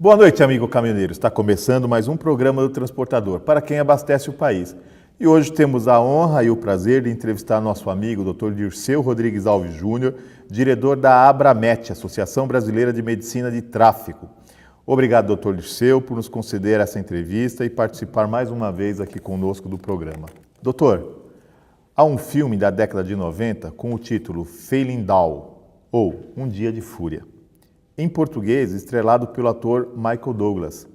Boa noite, amigo caminhoneiro. Está começando mais um programa do Transportador, para quem abastece o país. E hoje temos a honra e o prazer de entrevistar nosso amigo Dr. Dirceu Rodrigues Alves Júnior, diretor da Abramet, Associação Brasileira de Medicina de Tráfego. Obrigado, Dr. Dirceu, por nos conceder essa entrevista e participar mais uma vez aqui conosco do programa. Doutor, há um filme da década de 90 com o título Falling Down, ou Um Dia de Fúria. Em português, estrelado pelo ator Michael Douglas,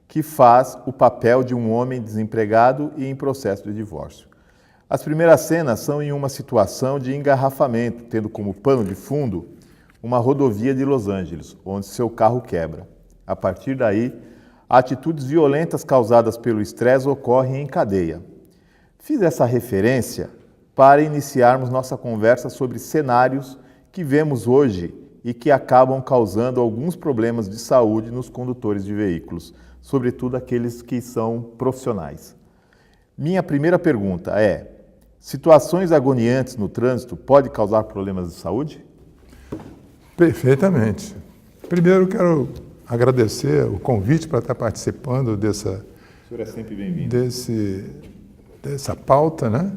que faz o papel de um homem desempregado e em processo de divórcio. As primeiras cenas são em uma situação de engarrafamento, tendo como pano de fundo uma rodovia de Los Angeles, onde seu carro quebra. A partir daí, atitudes violentas causadas pelo estresse ocorrem em cadeia. Fiz essa referência para iniciarmos nossa conversa sobre cenários que vemos hoje e que acabam causando alguns problemas de saúde nos condutores de veículos, sobretudo aqueles que são profissionais. Minha primeira pergunta é: situações agoniantes no trânsito podem causar problemas de saúde? Perfeitamente. Primeiro, quero agradecer o convite para estar participando dessa, O senhor é sempre bem-vindo. dessa pauta, né?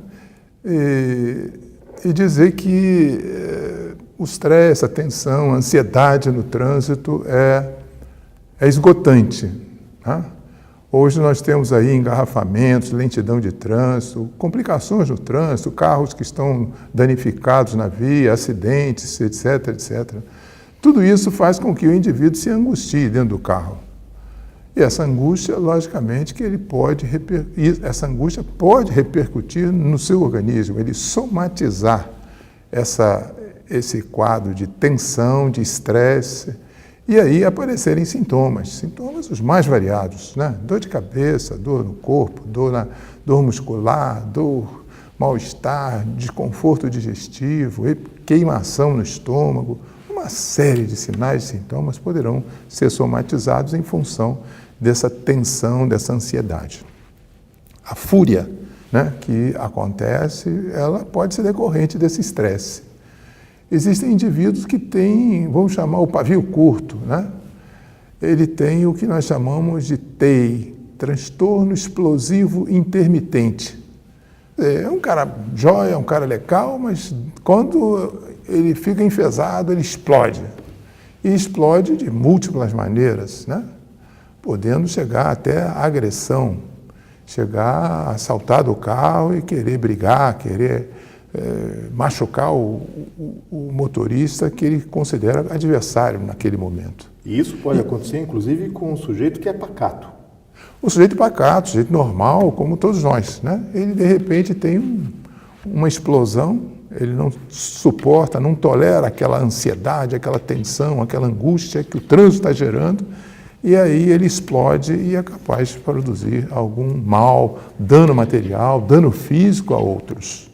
E dizer que o estresse, a tensão, a ansiedade no trânsito é esgotante. Né? Hoje nós temos aí engarrafamentos, lentidão de trânsito, complicações no trânsito, carros que estão danificados na via, acidentes, etc, etc. Tudo isso faz com que o indivíduo se angustie dentro do carro. E essa angústia, logicamente, que essa angústia pode repercutir no seu organismo, ele somatizar esse quadro de tensão, de estresse, e aí aparecerem sintomas os mais variados, né? Dor de cabeça, dor no corpo, dor muscular, dor, mal-estar, desconforto digestivo, queimação no estômago. Uma série de sinais e sintomas poderão ser somatizados em função dessa tensão, dessa ansiedade. A fúria, né, que acontece, ela pode ser decorrente desse estresse. Existem indivíduos que têm, vamos chamar o pavio curto, né? Ele tem o que nós chamamos de TEI, transtorno explosivo intermitente. É um cara jóia, é um cara legal, mas quando ele fica enfesado, ele explode. E explode de múltiplas maneiras, né? Podendo chegar até a agressão, chegar a saltar do carro e querer brigar, querer machucar o motorista que ele considera adversário naquele momento. E isso pode acontecer, inclusive, com um sujeito que é pacato. O sujeito pacato, o sujeito normal, como todos nós, né? Ele, de repente, tem uma explosão, ele não suporta, não tolera aquela ansiedade, aquela tensão, aquela angústia que o trânsito está gerando, e aí ele explode e é capaz de produzir algum mal, dano material, dano físico a outros.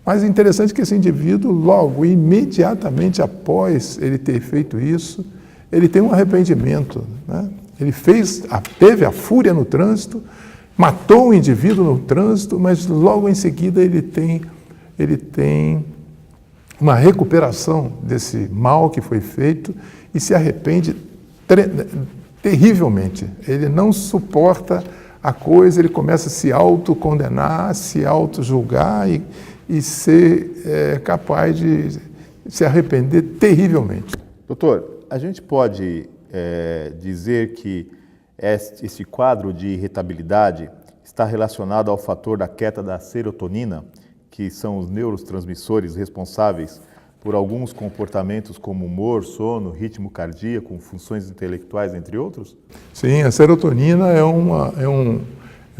Mas é interessante que esse indivíduo, logo, imediatamente após ele ter feito isso, ele tem um arrependimento, né? Ele teve a fúria no trânsito, matou o indivíduo no trânsito, mas logo em seguida ele tem uma recuperação desse mal que foi feito e se arrepende terrivelmente. Ele não suporta a coisa, ele começa a se autocondenar, se autojulgar e ser capaz de se arrepender terrivelmente. Doutor, a gente pode dizer que esse quadro de irritabilidade está relacionado ao fator da queda da serotonina, que são os neurotransmissores responsáveis por alguns comportamentos como humor, sono, ritmo cardíaco, funções intelectuais, entre outros? Sim, a serotonina é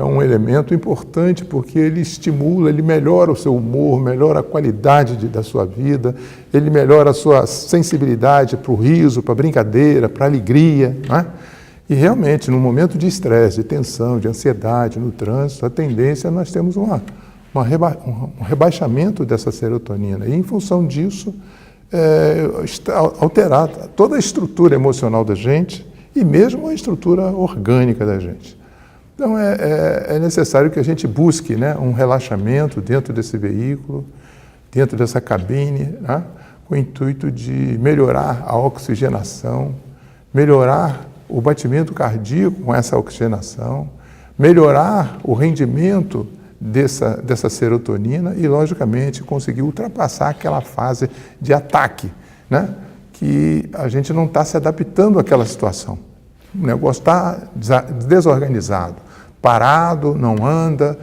um elemento importante porque ele estimula, ele melhora o seu humor, melhora a qualidade da sua vida, ele melhora a sua sensibilidade para o riso, para a brincadeira, para a alegria, né? E realmente, no momento de estresse, de tensão, de ansiedade no trânsito, a tendência é nós temos um rebaixamento dessa serotonina. E, em função disso, está alterada toda a estrutura emocional da gente e mesmo a estrutura orgânica da gente. Então, é necessário que a gente busque, né, um relaxamento dentro desse veículo, dentro dessa cabine, né, com o intuito de melhorar a oxigenação, melhorar o batimento cardíaco com essa oxigenação, melhorar o rendimento dessa serotonina e, logicamente, conseguir ultrapassar aquela fase de ataque, né? Que a gente não está se adaptando àquela situação. O negócio está desorganizado, parado, não anda,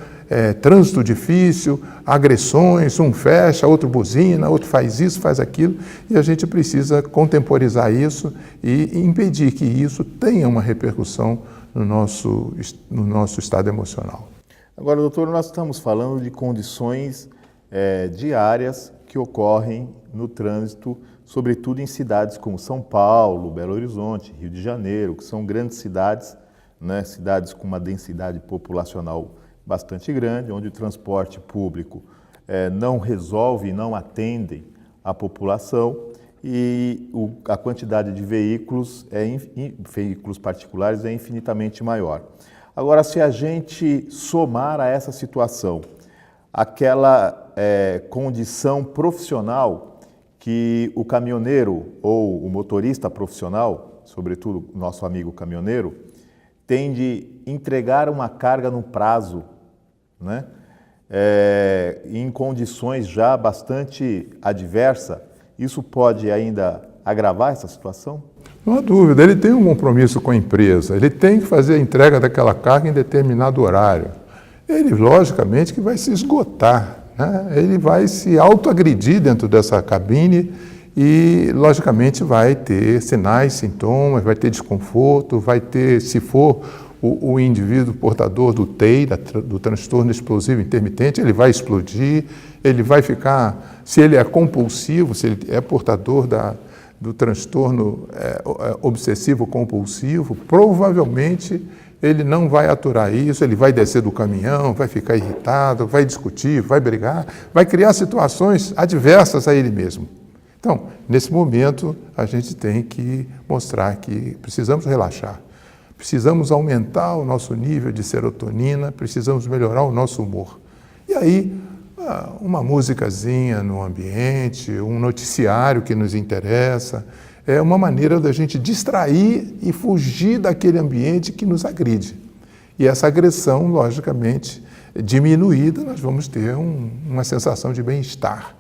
trânsito difícil, agressões, um fecha, outro buzina, outro faz isso, faz aquilo, e a gente precisa contemporizar isso e impedir que isso tenha uma repercussão no nosso estado emocional. Agora, doutor, nós estamos falando de condições diárias que ocorrem no trânsito, sobretudo em cidades como São Paulo, Belo Horizonte, Rio de Janeiro, que são grandes cidades, né, cidades com uma densidade populacional bastante grande, onde o transporte público não resolve, não atende a população e a quantidade de veículos particulares é infinitamente maior. Agora, se a gente somar a essa situação aquela condição profissional que o caminhoneiro ou o motorista profissional, sobretudo o nosso amigo caminhoneiro, tem de entregar uma carga no prazo, né? Em condições já bastante adversas, isso pode ainda agravar essa situação? Não há dúvida, ele tem um compromisso com a empresa, ele tem que fazer a entrega daquela carga em determinado horário. Ele, logicamente, que vai se esgotar, né? Ele vai se autoagredir dentro dessa cabine e, logicamente, vai ter sinais, sintomas, vai ter desconforto, vai ter, se for o indivíduo portador do TEI, do transtorno explosivo intermitente, ele vai explodir, ele vai ficar, se ele é compulsivo, se ele é portador do transtorno obsessivo compulsivo, provavelmente ele não vai aturar isso, ele vai descer do caminhão, vai ficar irritado, vai discutir, vai brigar, vai criar situações adversas a ele mesmo. Então, nesse momento, a gente tem que mostrar que precisamos relaxar, precisamos aumentar o nosso nível de serotonina, precisamos melhorar o nosso humor. E aí, uma musicazinha no ambiente, um noticiário que nos interessa, é uma maneira da gente distrair e fugir daquele ambiente que nos agride. E essa agressão, logicamente, diminuída, nós vamos ter uma sensação de bem-estar.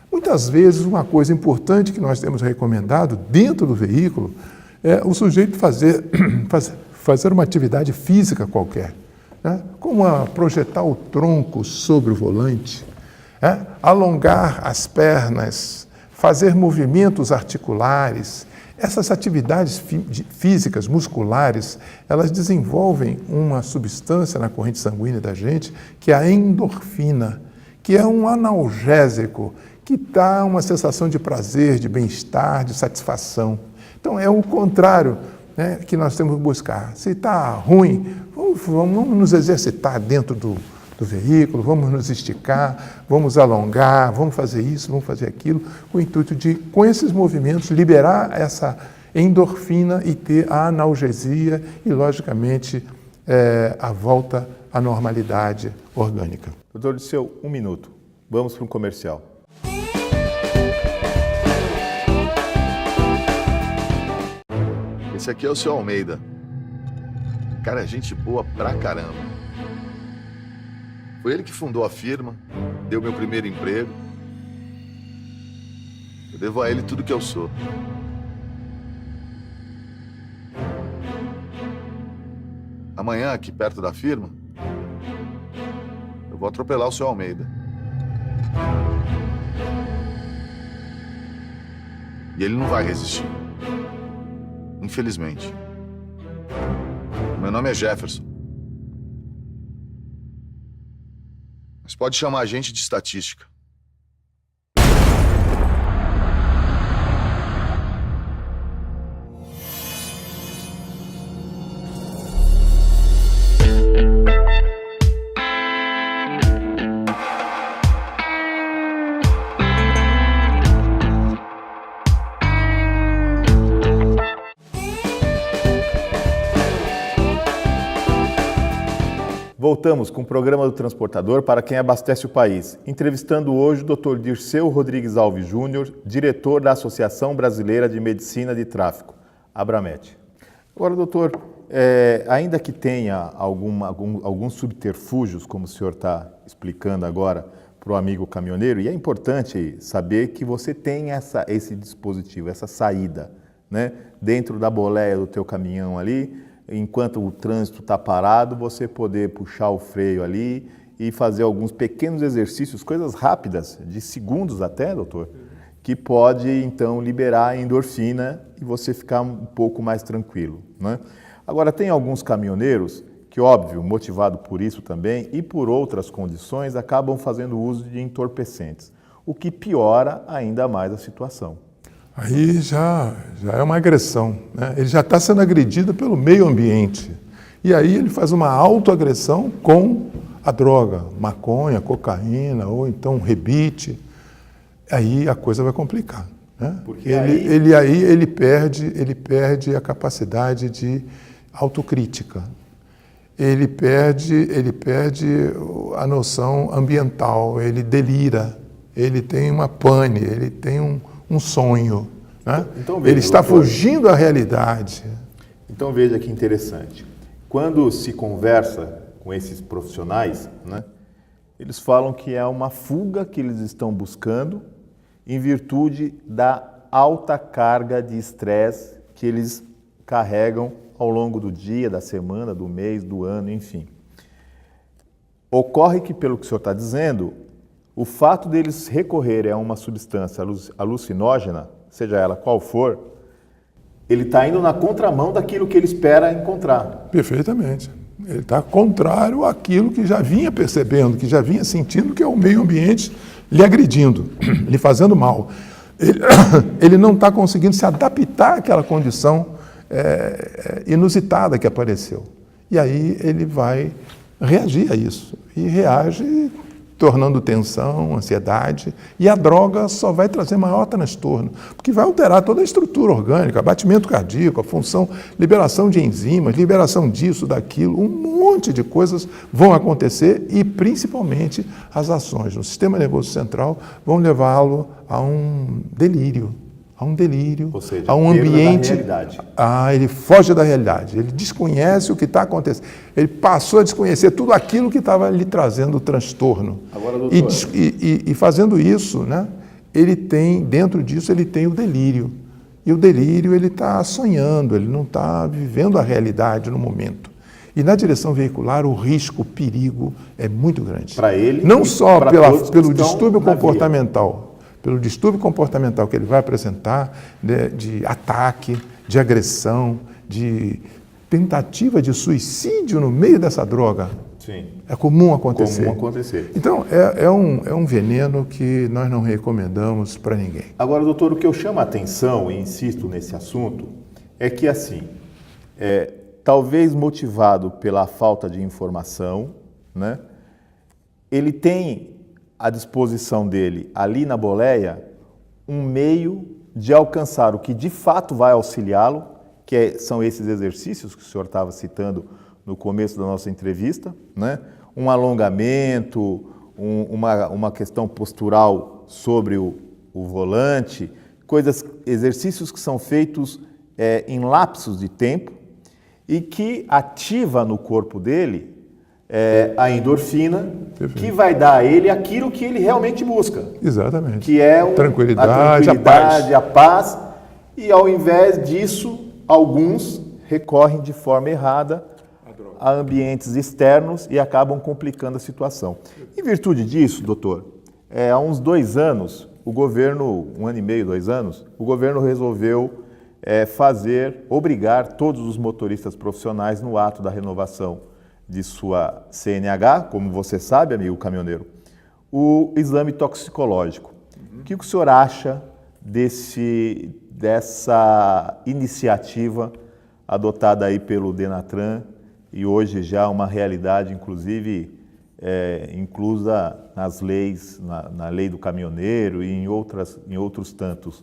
Muitas vezes, uma coisa importante que nós temos recomendado dentro do veículo é o sujeito fazer uma atividade física qualquer, né? Como projetar o tronco sobre o volante, alongar as pernas, fazer movimentos articulares. Essas atividades físicas, musculares, elas desenvolvem uma substância na corrente sanguínea da gente, que é a endorfina, que é um analgésico, que dá uma sensação de prazer, de bem-estar, de satisfação. Então, é o contrário, né, que nós temos que buscar. Se está ruim, vamos nos exercitar dentro do veículo, vamos nos esticar, vamos alongar, vamos fazer isso, vamos fazer aquilo, com o intuito de, com esses movimentos, liberar essa endorfina e ter a analgesia e, logicamente, a volta à normalidade orgânica. Doutor Dirceu, 1 minuto. Vamos para um comercial. Esse aqui é o seu Almeida. Cara, é gente boa pra caramba. Foi ele que fundou a firma, deu meu primeiro emprego. Eu devo a ele tudo que eu sou. Amanhã, aqui perto da firma, eu vou atropelar o seu Almeida. E ele não vai resistir. Infelizmente. Meu nome é Jefferson. Mas pode chamar a gente de estatística. Voltamos com o programa do Transportador para quem abastece o país. Entrevistando hoje o Dr. Dirceu Rodrigues Alves Júnior, diretor da Associação Brasileira de Medicina de Tráfego, Abramet. Agora, doutor, ainda que tenha alguns subterfúgios, como o senhor está explicando agora para o amigo caminhoneiro, e é importante saber que você tem esse dispositivo, essa saída, né? Dentro da boleia do teu caminhão ali, enquanto o trânsito está parado, você poder puxar o freio ali e fazer alguns pequenos exercícios, coisas rápidas, de segundos até, doutor, que pode, então, liberar a endorfina e você ficar um pouco mais tranquilo, né? Agora, tem alguns caminhoneiros que, óbvio, motivado por isso também e por outras condições, acabam fazendo uso de entorpecentes, o que piora ainda mais a situação. Aí já é uma agressão, né? Ele já está sendo agredido pelo meio ambiente. E aí ele faz uma autoagressão com a droga, maconha, cocaína ou então rebite. Aí a coisa vai complicar, né? Porque ele perde a capacidade de autocrítica. Ele perde a noção ambiental, ele delira, ele tem uma pane, ele tem um sonho, né? Então, veja, ele está doutor, fugindo da realidade. Então veja que interessante. Quando se conversa com esses profissionais, né, eles falam que é uma fuga que eles estão buscando em virtude da alta carga de estresse que eles carregam ao longo do dia, da semana, do mês, do ano, enfim. Ocorre que, pelo que o senhor está dizendo, o fato deles recorrerem a uma substância alucinógena, seja ela qual for, ele está indo na contramão daquilo que ele espera encontrar. Perfeitamente. Ele está contrário àquilo que já vinha percebendo, que já vinha sentindo, que é o meio ambiente lhe agredindo, lhe fazendo mal. Ele não está conseguindo se adaptar àquela condição inusitada que apareceu. E aí ele vai reagir a isso. E reage tornando tensão, ansiedade, e a droga só vai trazer maior transtorno, porque vai alterar toda a estrutura orgânica, batimento cardíaco, a função, liberação de enzimas, liberação disso, daquilo, um monte de coisas vão acontecer e, principalmente, as ações no sistema nervoso central vão levá-lo a um delírio, ou seja, a um ambiente. Da realidade. Ele foge da realidade, ele desconhece o que está acontecendo. Ele passou a desconhecer tudo aquilo que estava lhe trazendo transtorno. Agora, doutor, e fazendo isso, né, ele tem, dentro disso, ele tem o delírio. E o delírio, ele está sonhando, ele não está vivendo a realidade no momento. E na direção veicular, o risco, o perigo é muito grande. Para ele, não só pelo distúrbio na comportamental, pelo distúrbio comportamental que ele vai apresentar, né, de ataque, de agressão, de tentativa de suicídio no meio dessa droga. Sim. É comum acontecer. Comum acontecer. Então, é um veneno que nós não recomendamos para ninguém. Agora, doutor, o que eu chamo a atenção e insisto nesse assunto é que, assim, talvez motivado pela falta de informação, né, ele tem à disposição dele, ali na boleia, um meio de alcançar o que de fato vai auxiliá-lo, são esses exercícios que o senhor estava citando no começo da nossa entrevista, né? Um alongamento, uma questão postural sobre o volante, exercícios que são feitos em lapsos de tempo e que ativa no corpo dele a endorfina, Perfeito. Que vai dar a ele aquilo que ele realmente busca. Exatamente. Que é a tranquilidade, a paz. E ao invés disso, alguns recorrem de forma errada a ambientes externos e acabam complicando a situação. Em virtude disso, doutor, há uns 2 anos, o governo, 1 ano e meio, 2 anos, o governo resolveu obrigar todos os motoristas profissionais no ato da renovação de sua CNH, como você sabe, amigo caminhoneiro, o exame toxicológico. O que o senhor acha dessa iniciativa adotada aí pelo Denatran e hoje já uma realidade, inclusive, inclusa nas leis, na lei do caminhoneiro e em outros tantos?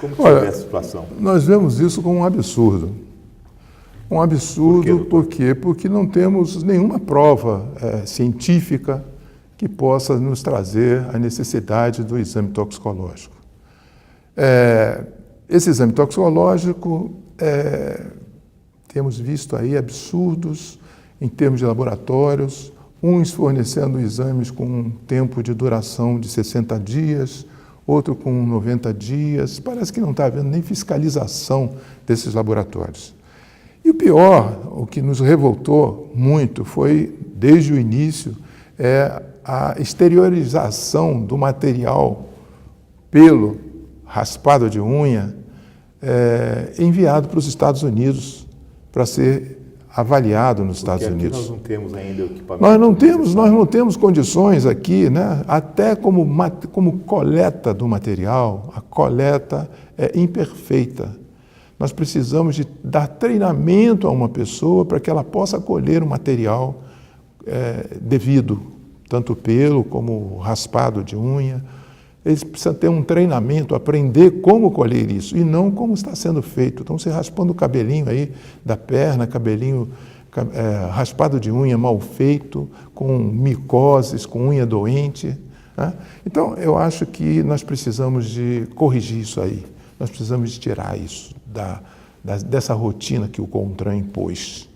Como que você vê essa situação? Nós vemos isso como um absurdo. Um absurdo, por quê? Porque não temos nenhuma prova científica que possa nos trazer a necessidade do exame toxicológico. Esse exame toxicológico temos visto aí absurdos em termos de laboratórios, uns fornecendo exames com um tempo de duração de 60 dias, outro com 90 dias. Parece que não está havendo nem fiscalização desses laboratórios. E o pior, o que nos revoltou muito foi, desde o início, a exteriorização do material pelo raspado de unha enviado para os Estados Unidos para ser avaliado nos Estados Unidos. Nós não temos ainda o equipamento. Nós não temos condições aqui, né? Até como coleta do material, a coleta é imperfeita. Nós precisamos de dar treinamento a uma pessoa para que ela possa colher o material devido, tanto pelo como raspado de unha. Eles precisam ter um treinamento, aprender como colher isso, e não como está sendo feito. Estão se raspando o cabelinho aí da perna, cabelinho raspado de unha mal feito, com micoses, com unha doente, né? Então, eu acho que nós precisamos de corrigir isso aí. Nós precisamos de tirar isso dessa rotina que o CONTRAN impôs.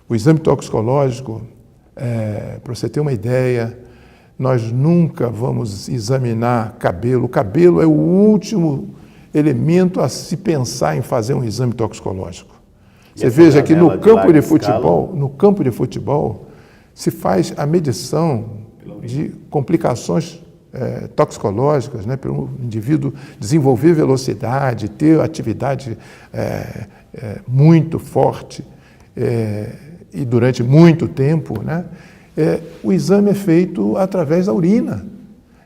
O exame toxicológico, para você ter uma ideia, nós nunca vamos examinar cabelo. O cabelo é o último elemento a se pensar em fazer um exame toxicológico. Você veja que no campo de futebol, se faz a medição de complicações toxicológicas, né, para o indivíduo desenvolver velocidade, ter atividade muito forte e durante muito tempo, né? O exame é feito através da urina.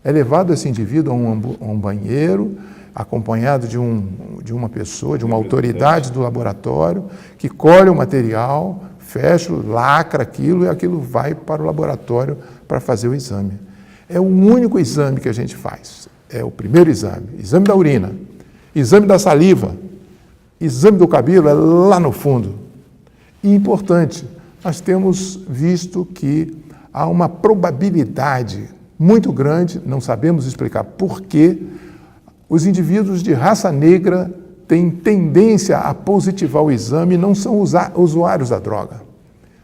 É levado esse indivíduo a um banheiro, acompanhado de uma pessoa, de uma autoridade do laboratório, que colhe o material, fecha, lacra aquilo e aquilo vai para o laboratório para fazer o exame. É o único exame que a gente faz. É o primeiro exame. Exame da urina, exame da saliva, exame do cabelo é lá no fundo. E importante, nós temos visto que há uma probabilidade muito grande, não sabemos explicar por quê, os indivíduos de raça negra têm tendência a positivar o exame e não são usuários da droga.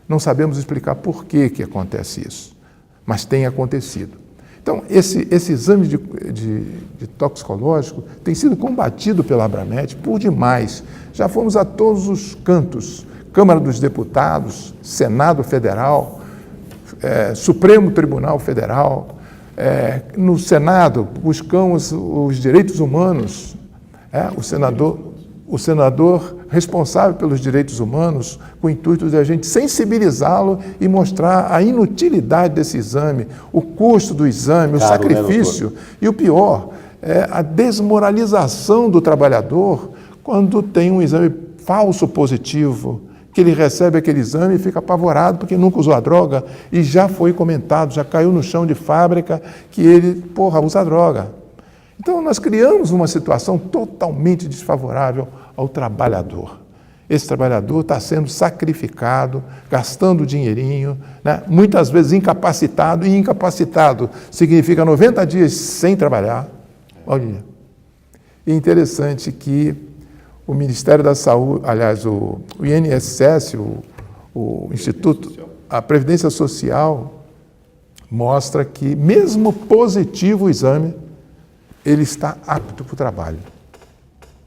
Não sabemos explicar por que acontece isso, mas tem acontecido. Então, esse exame de toxicológico tem sido combatido pela Abramet por demais. Já fomos a todos os cantos, Câmara dos Deputados, Senado Federal, Supremo Tribunal Federal, no Senado buscamos os direitos humanos, o senador responsável pelos direitos humanos, com o intuito de a gente sensibilizá-lo e mostrar a inutilidade desse exame, o custo do exame, o sacrifício, e o pior, a desmoralização do trabalhador quando tem um exame falso positivo, que ele recebe aquele exame e fica apavorado porque nunca usou a droga e já foi comentado, já caiu no chão de fábrica que ele, usa droga. Então, nós criamos uma situação totalmente desfavorável ao trabalhador. Esse trabalhador está sendo sacrificado, gastando dinheirinho, né? Muitas vezes incapacitado, e incapacitado significa 90 dias sem trabalhar. Olha, é interessante que o Ministério da Saúde, aliás, o INSS, o Instituto, a Previdência Social, mostra que, mesmo positivo o exame, ele está apto para o trabalho.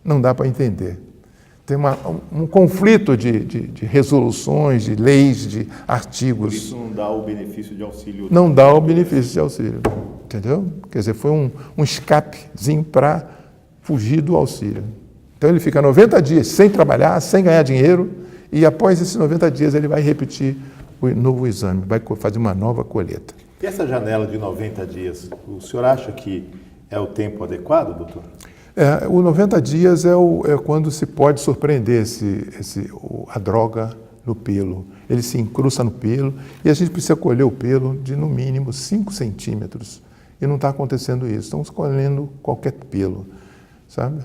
Não dá para entender. Tem um conflito de resoluções, de leis, de artigos. Por isso não dá o benefício de auxílio. Não dá o benefício de auxílio, entendeu? Quer dizer, foi um escapezinho para fugir do auxílio. Então ele fica 90 dias sem trabalhar, sem ganhar dinheiro, e após esses 90 dias ele vai repetir o novo exame, vai fazer uma nova colheita. E essa janela de 90 dias, o senhor acha que é o tempo adequado, doutor? O 90 dias é quando se pode surpreender a droga no pelo. Ele se incrusta no pelo e a gente precisa colher o pelo de no mínimo 5 centímetros. E não está acontecendo isso, estamos colhendo qualquer pelo, sabe?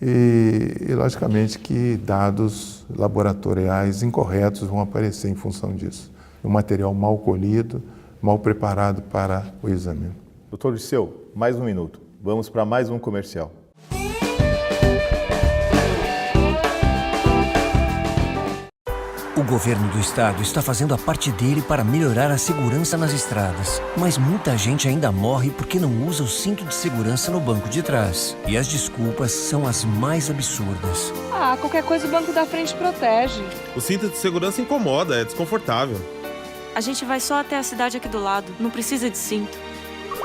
E logicamente que dados laboratoriais incorretos vão aparecer em função disso. O material mal colhido, mal preparado para o exame. Doutor Dirceu, mais um minuto. Vamos para mais um comercial. governo do estado está fazendo a parte dele para melhorar a segurança nas estradas. Mas muita gente ainda morre porque não usa o cinto de segurança no banco de trás. E as desculpas são as mais absurdas. Ah, qualquer coisa o banco da frente protege. O cinto de segurança incomoda, é desconfortável. A gente vai só até a cidade aqui do lado, não precisa de cinto.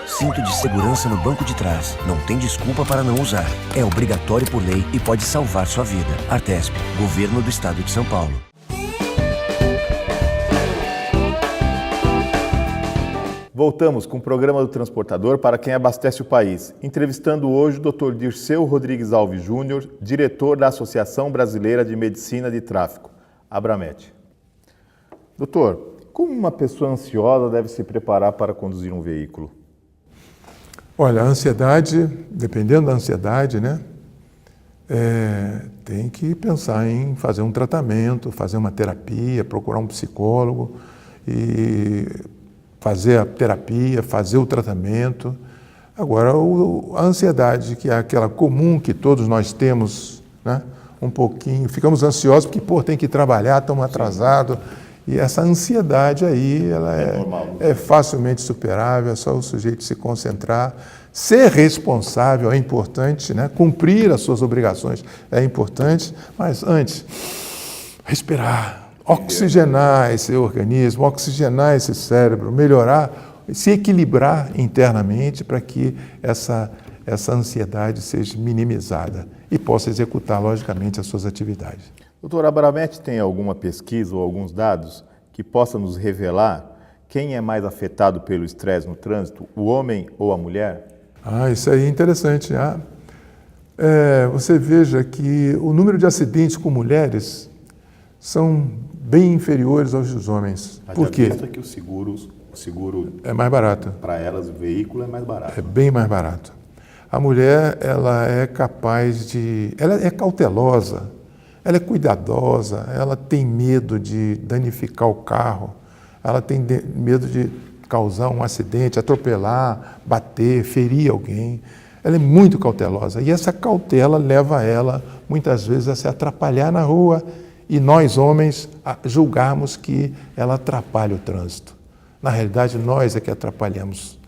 Cinto de segurança no banco de trás. Não tem desculpa para não usar. É obrigatório por lei e pode salvar sua vida. Artesp, Governo do Estado de São Paulo. Voltamos com o programa do Transportador para quem abastece o país. Entrevistando hoje o Dr. Dirceu Rodrigues Alves Júnior, diretor da Associação Brasileira de Medicina de Tráfego, Abramet. Doutor, como uma pessoa ansiosa deve se preparar para conduzir um veículo? Olha, a ansiedade, dependendo da ansiedade, né, tem que pensar em fazer um tratamento, fazer uma terapia, procurar um psicólogo e fazer a terapia, fazer o tratamento. Agora, a ansiedade, que é aquela comum que todos nós temos, né, um pouquinho, ficamos ansiosos porque, tem que trabalhar, estamos atrasados. E essa ansiedade aí, ela é facilmente superável, é só o sujeito se concentrar. Ser responsável é importante, né? Cumprir as suas obrigações é importante, mas antes, respirar, oxigenar esse organismo, oxigenar esse cérebro, melhorar, se equilibrar internamente para que essa ansiedade seja minimizada e possa executar, logicamente, as suas atividades. Doutor, a Abramet tem alguma pesquisa ou alguns dados que possa nos revelar quem é mais afetado pelo estresse no trânsito, o homem ou a mulher? Isso aí é interessante. Você veja que o número de acidentes com mulheres são bem inferiores aos dos homens. Por quê? Que o seguro é mais barato. Para elas, o veículo é mais barato. É bem mais barato. A mulher, ela é capaz de... Ela é cautelosa, ela é cuidadosa, ela tem medo de danificar o carro, ela tem medo de causar um acidente, atropelar, bater, ferir alguém. Ela é muito cautelosa e essa cautela leva ela, muitas vezes, a se atrapalhar na rua e nós, homens, a julgarmos que ela atrapalha o trânsito. Na realidade, nós é que atrapalhamos.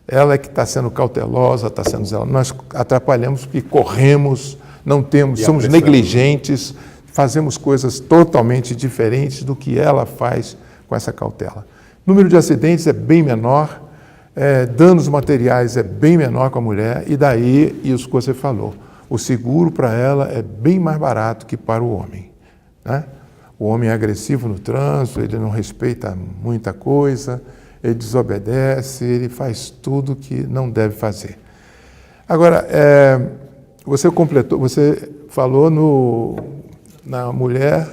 Ela é que está sendo cautelosa, está sendo zelosa. Nós atrapalhamos porque corremos, não temos, somos negligentes, fazemos coisas totalmente diferentes do que ela faz com essa cautela. O número de acidentes é bem menor, danos materiais é bem menor com a mulher, e daí, isso que você falou, o seguro para ela é bem mais barato que para o homem, né? O homem é agressivo no trânsito, ele não respeita muita coisa, ele desobedece, ele faz tudo que não deve fazer. Agora, você falou na mulher...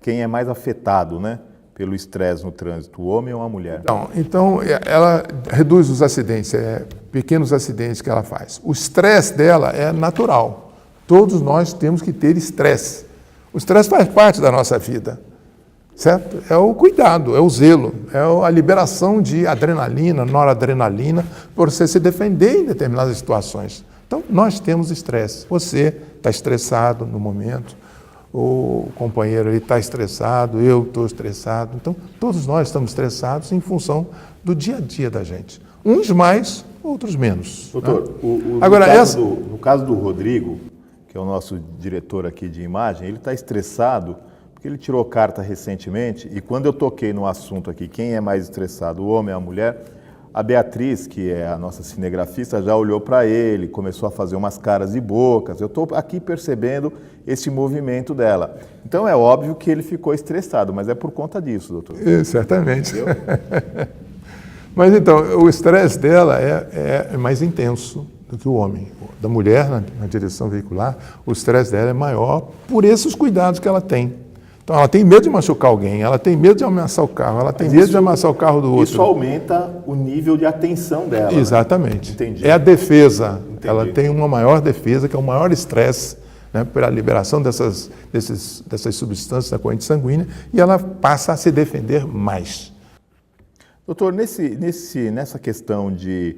Quem é mais afetado, né, pelo estresse no trânsito, o homem ou a mulher? Então ela reduz os acidentes, pequenos acidentes que ela faz. O estresse dela é natural. Todos nós temos que ter estresse. O estresse faz parte da nossa vida, certo? É o cuidado, é o zelo, é a liberação de adrenalina, noradrenalina, para você se defender em determinadas situações. Então, nós temos estresse. Você está estressado no momento, o companheiro está estressado, eu estou estressado. Então, todos nós estamos estressados em função do dia a dia da gente. Uns mais, outros menos. Doutor, né? Agora, no caso do Rodrigo, que é o nosso diretor aqui de imagem, ele está estressado porque ele tirou carta recentemente e quando eu toquei no assunto aqui, quem é mais estressado, o homem ou a mulher, a Beatriz, que é a nossa cinegrafista, já olhou para ele, começou a fazer umas caras e bocas. Eu estou aqui percebendo esse movimento dela. Então é óbvio que ele ficou estressado, mas é por conta disso, doutor. Certamente. Mas então, o estresse dela é mais intenso do que o homem. Da mulher, na direção veicular, o estresse dela é maior por esses cuidados que ela tem. Então, ela tem medo de machucar alguém, ela tem medo de ameaçar o carro, ela tem medo de amassar o carro do outro. Isso aumenta o nível de atenção dela. Exatamente. Né? Entendi. É a defesa. Entendi. Ela tem uma maior defesa, que é o maior estresse, né, pela liberação dessas substâncias da corrente sanguínea, e ela passa a se defender mais. Doutor, nessa questão de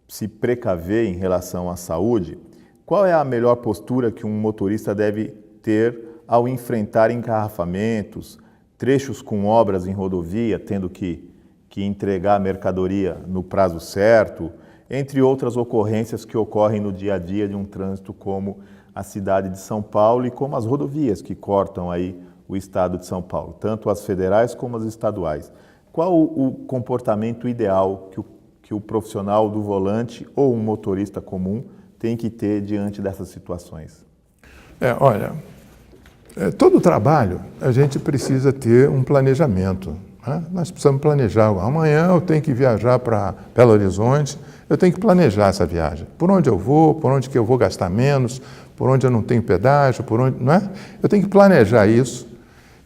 se precaver em relação à saúde, qual é a melhor postura que um motorista deve ter ao enfrentar engarrafamentos, trechos com obras em rodovia, tendo que entregar a mercadoria no prazo certo, entre outras ocorrências que ocorrem no dia a dia de um trânsito como a cidade de São Paulo e como as rodovias que cortam aí o estado de São Paulo, tanto as federais como as estaduais. Qual o comportamento ideal que o profissional do volante ou um motorista comum tem que ter diante dessas situações? Olha, todo trabalho a gente precisa ter um planejamento. Né? Nós precisamos planejar. Amanhã eu tenho que viajar para Belo Horizonte, eu tenho que planejar essa viagem. Por onde eu vou, por onde que eu vou gastar menos, por onde eu não tenho pedágio, por onde, não é? Eu tenho que planejar isso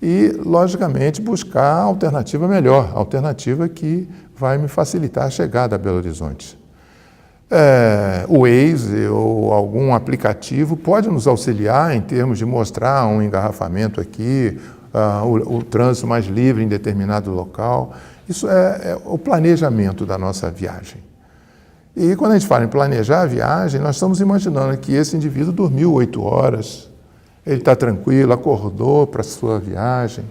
e, logicamente, buscar a alternativa melhor, a alternativa que vai me facilitar a chegada a Belo Horizonte. O Waze ou algum aplicativo pode nos auxiliar em termos de mostrar um engarrafamento aqui, o trânsito mais livre em determinado local. Isso é o planejamento da nossa viagem. E quando a gente fala em planejar a viagem, nós estamos imaginando que esse indivíduo dormiu 8 horas, ele está tranquilo, acordou para a sua viagem,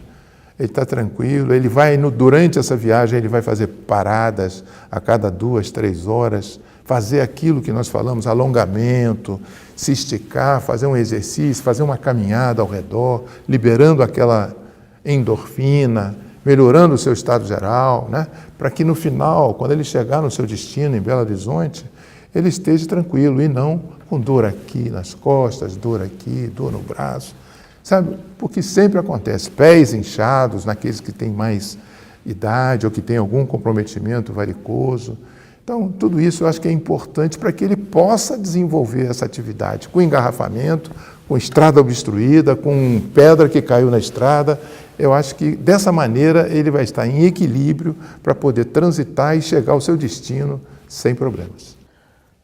ele está tranquilo, ele vai, durante essa viagem, ele vai fazer paradas a cada 2, 3 horas, fazer aquilo que nós falamos, alongamento, se esticar, fazer um exercício, fazer uma caminhada ao redor, liberando aquela endorfina, melhorando o seu estado geral, né? Para que no final, quando ele chegar no seu destino, em Belo Horizonte, ele esteja tranquilo e não com dor aqui nas costas, dor aqui, dor no braço, sabe? Porque sempre acontece, pés inchados naqueles que têm mais idade ou que têm algum comprometimento varicoso. Então, tudo isso eu acho que é importante para que ele possa desenvolver essa atividade com engarrafamento, com estrada obstruída, com pedra que caiu na estrada. Eu acho que dessa maneira ele vai estar em equilíbrio para poder transitar e chegar ao seu destino sem problemas.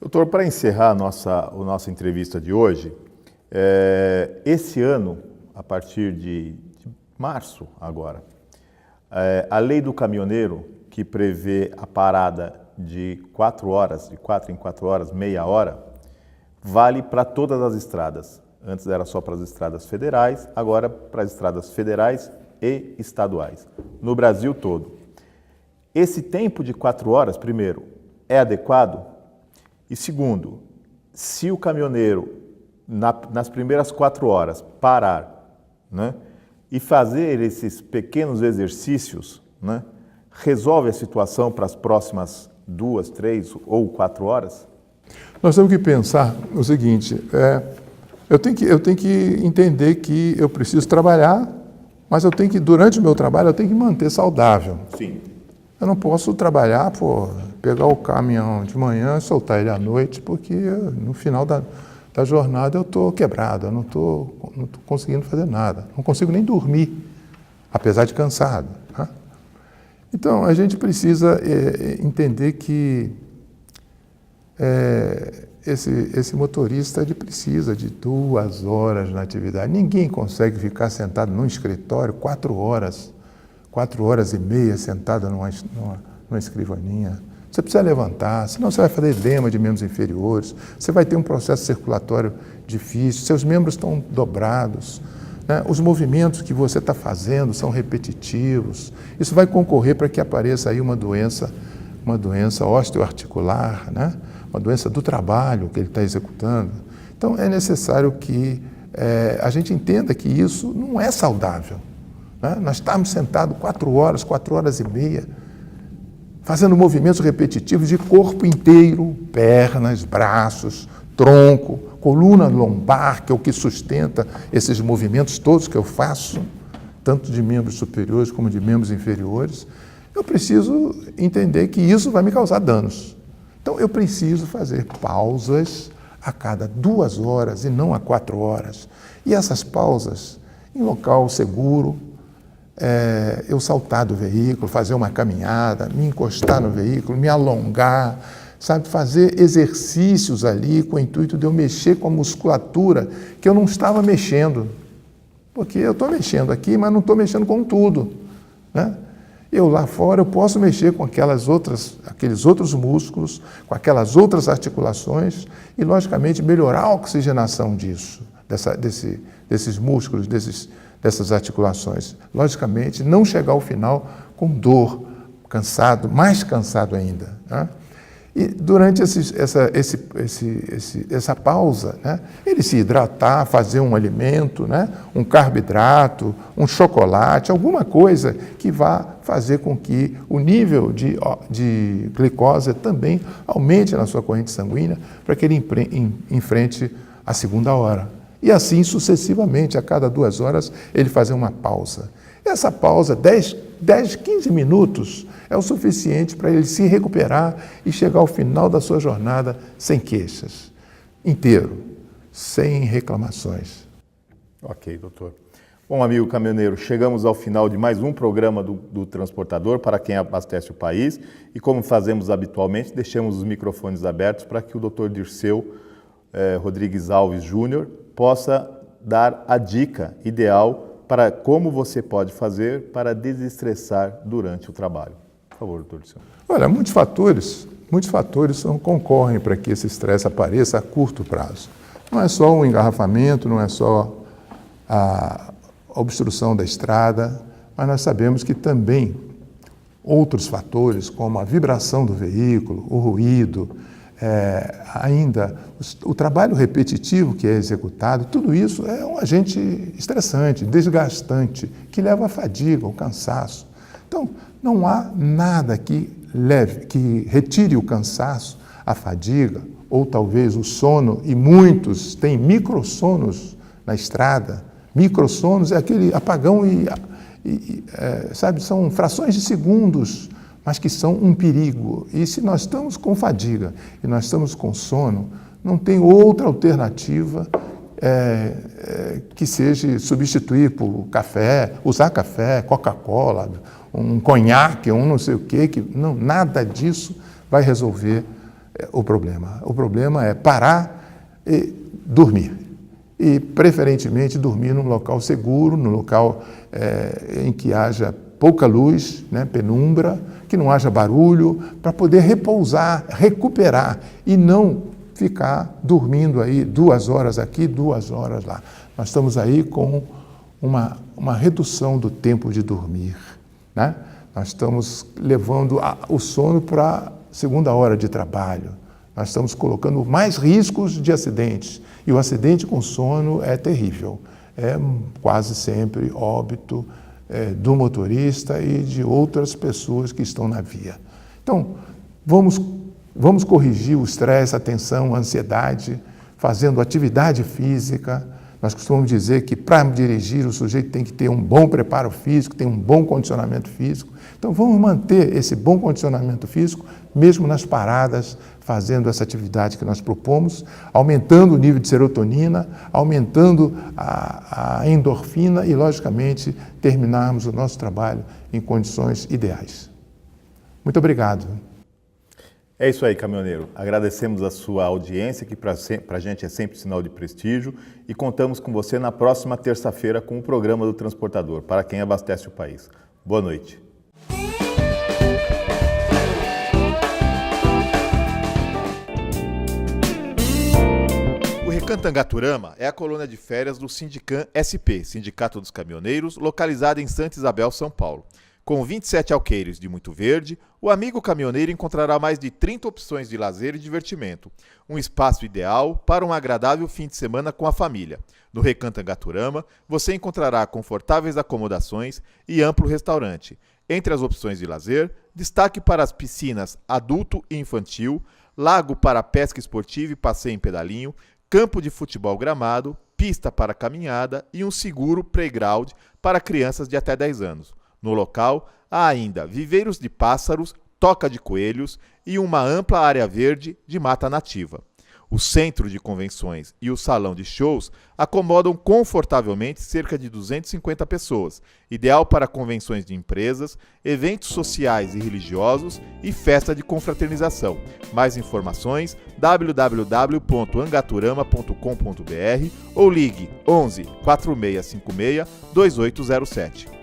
Doutor, para encerrar a nossa entrevista de hoje, esse ano, a partir de março agora, a lei do caminhoneiro, que prevê a parada de 4 horas, de 4 em 4 horas, meia hora, vale para todas as estradas. Antes era só para as estradas federais, agora para as estradas federais e estaduais, no Brasil todo. Esse tempo de 4 horas, primeiro, é adequado? E segundo, se o caminhoneiro, nas primeiras 4 horas, parar, né, e fazer esses pequenos exercícios, né, resolve a situação para as próximas 2, 3 ou 4 horas? Nós temos que pensar o seguinte, eu tenho que entender que eu preciso trabalhar, mas eu tenho que, durante o meu trabalho, eu tenho que manter saudável. Sim. Eu não posso trabalhar, pegar o caminhão de manhã e soltar ele à noite, porque no final da jornada eu estou quebrado, eu não estou conseguindo fazer nada, não consigo nem dormir, apesar de cansado. Né? Então, a gente precisa entender que esse motorista ele precisa de 2 horas na atividade. Ninguém consegue ficar sentado num escritório 4 horas, 4 horas e meia sentado numa escrivaninha. Você precisa levantar, senão você vai fazer edema de membros inferiores, você vai ter um processo circulatório difícil, seus membros estão dobrados, né? Os movimentos que você está fazendo são repetitivos. Isso vai concorrer para que apareça aí uma doença osteoarticular, né? Uma doença do trabalho que ele está executando. Então, é necessário que a gente entenda que isso não é saudável. Né? Nós estamos sentados 4 horas e meia, fazendo movimentos repetitivos de corpo inteiro, pernas, braços, tronco, coluna lombar, que é o que sustenta esses movimentos todos que eu faço, tanto de membros superiores como de membros inferiores. Eu preciso entender que isso vai me causar danos. Então, eu preciso fazer pausas a cada 2 horas e não a 4 horas. E essas pausas, em local seguro, eu saltar do veículo, fazer uma caminhada, me encostar no veículo, me alongar, sabe, fazer exercícios ali com o intuito de eu mexer com a musculatura que eu não estava mexendo. Porque eu estou mexendo aqui, mas não estou mexendo com tudo, né? Eu lá fora eu posso mexer com aqueles outros músculos, com aquelas outras articulações e, logicamente, melhorar a oxigenação desses músculos, dessas articulações. Logicamente, não chegar ao final com dor, cansado, mais cansado ainda, né? E durante essa pausa, né, ele se hidratar, fazer um alimento, né, um carboidrato, um chocolate, alguma coisa que vá fazer com que o nível de glicose também aumente na sua corrente sanguínea para que ele enfrente a segunda hora. E assim sucessivamente, a cada 2 horas, ele fazer uma pausa. Essa pausa, 10, 15 minutos, é o suficiente para ele se recuperar e chegar ao final da sua jornada sem queixas, inteiro, sem reclamações. Ok, doutor. Bom, amigo caminhoneiro, chegamos ao final de mais um programa do Transportador para quem abastece o país e, como fazemos habitualmente, deixamos os microfones abertos para que o doutor Dirceu Rodrigues Alves Júnior possa dar a dica ideal para como você pode fazer para desestressar durante o trabalho. Por favor, doutor Dirceu. Olha, muitos fatores concorrem para que esse estresse apareça a curto prazo. Não é só o engarrafamento, não é só a obstrução da estrada, mas nós sabemos que também outros fatores, como a vibração do veículo, o ruído, ainda o trabalho repetitivo que é executado, tudo isso é um agente estressante, desgastante, que leva à fadiga, ao cansaço. Então, não há nada que retire o cansaço, a fadiga, ou talvez o sono, e muitos têm microssonos na estrada. Microssonos é aquele apagão sabe, são frações de segundos, mas que são um perigo. E se nós estamos com fadiga e nós estamos com sono, não tem outra alternativa que seja substituir por café, usar café, Coca-Cola, um conhaque, um não sei o quê, não, nada disso vai resolver o problema. O problema é parar e dormir. E, preferentemente, dormir num local seguro, num local em que haja pouca luz, né, penumbra, que não haja barulho, para poder repousar, recuperar e não ficar dormindo aí 2 horas aqui, 2 horas lá. Nós estamos aí com uma redução do tempo de dormir, né? Nós estamos levando o sono para a segunda hora de trabalho. Nós estamos colocando mais riscos de acidentes. E o acidente com sono é terrível. É quase sempre óbito do motorista e de outras pessoas que estão na via. Então, vamos corrigir o estresse, a tensão, a ansiedade, fazendo atividade física. Nós costumamos dizer que para dirigir o sujeito tem que ter um bom preparo físico, tem um bom condicionamento físico. Então vamos manter esse bom condicionamento físico, mesmo nas paradas, fazendo essa atividade que nós propomos, aumentando o nível de serotonina, aumentando a endorfina e, logicamente, terminarmos o nosso trabalho em condições ideais. Muito obrigado. É isso aí, caminhoneiro. Agradecemos a sua audiência, que para a gente é sempre sinal de prestígio, e contamos com você na próxima terça-feira com o programa do Transportador, para quem abastece o país. Boa noite. O Recantangaturama é a colônia de férias do Sindicam SP, Sindicato dos Caminhoneiros, localizada em Santa Isabel, São Paulo. Com 27 alqueires de muito verde, o amigo caminhoneiro encontrará mais de 30 opções de lazer e divertimento. Um espaço ideal para um agradável fim de semana com a família. No Recantangaturama, você encontrará confortáveis acomodações e amplo restaurante. Entre as opções de lazer, destaque para as piscinas adulto e infantil, lago para pesca esportiva e passeio em pedalinho, campo de futebol gramado, pista para caminhada e um seguro playground para crianças de até 10 anos. No local, há ainda viveiros de pássaros, toca de coelhos e uma ampla área verde de mata nativa. O centro de convenções e o salão de shows acomodam confortavelmente cerca de 250 pessoas, ideal para convenções de empresas, eventos sociais e religiosos e festa de confraternização. Mais informações www.angaturama.com.br ou ligue 11 4656 2807.